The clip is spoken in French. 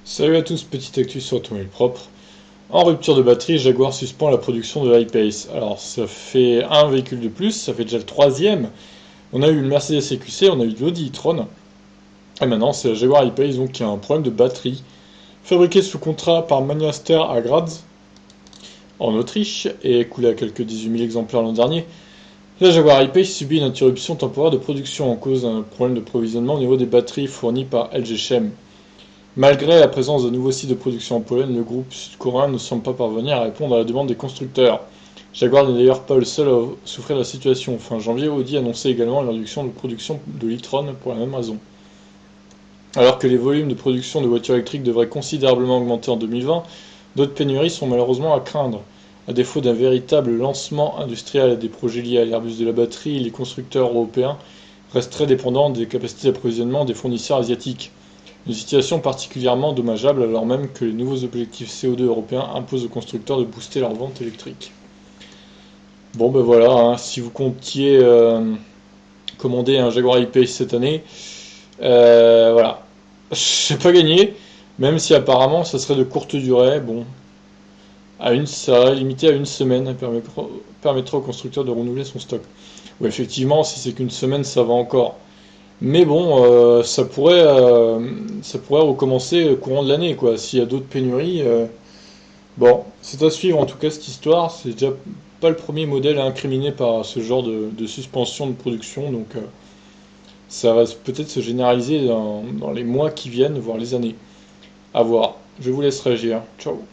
Salut à tous, petite actu sur Automobile Propre. En rupture de batterie, Jaguar suspend la production de l'I-Pace. Alors ça fait un véhicule de plus, ça fait déjà le troisième. On a eu le Mercedes EQC, on a eu l'Audi e-tron. Et maintenant c'est la Jaguar I-Pace donc, qui a un problème de batterie. Fabriqué sous contrat par Maniaster à Graz, en Autriche, et écoulé à quelques 18 000 exemplaires l'an dernier, la Jaguar I-Pace subit une interruption temporaire de production en cause d'un problème de provisionnement au niveau des batteries fournies par LG Chem. Malgré la présence de nouveaux sites de production en Pologne, le groupe sud-coréen ne semble pas parvenir à répondre à la demande des constructeurs. Jaguar n'est d'ailleurs pas le seul à souffrir de la situation. Fin janvier, Audi annonçait également la réduction de production de l'e-tron pour la même raison. Alors que les volumes de production de voitures électriques devraient considérablement augmenter en 2020, d'autres pénuries sont malheureusement à craindre. À défaut d'un véritable lancement industriel des projets liés à l'Airbus de la batterie, les constructeurs européens restent très dépendants des capacités d'approvisionnement des fournisseurs asiatiques. Une situation particulièrement dommageable alors même que les nouveaux objectifs CO2 européens imposent aux constructeurs de booster leurs ventes électriques. Bon ben voilà, hein, si vous comptiez commander un Jaguar I-Pace cette année, voilà. C'est pas gagné, même si apparemment ça serait de courte durée, bon, ça serait limité à une semaine, permettra au constructeur de renouveler son stock. Ou effectivement, si c'est qu'une semaine, ça va encore. Mais bon, ça pourrait recommencer au courant de l'année, quoi. S'il y a d'autres pénuries, bon, c'est à suivre en tout cas cette histoire. C'est déjà pas le premier modèle incriminé par ce genre de suspension de production, donc ça va peut-être se généraliser dans les mois qui viennent, voire les années. À voir. Je vous laisse réagir. Ciao.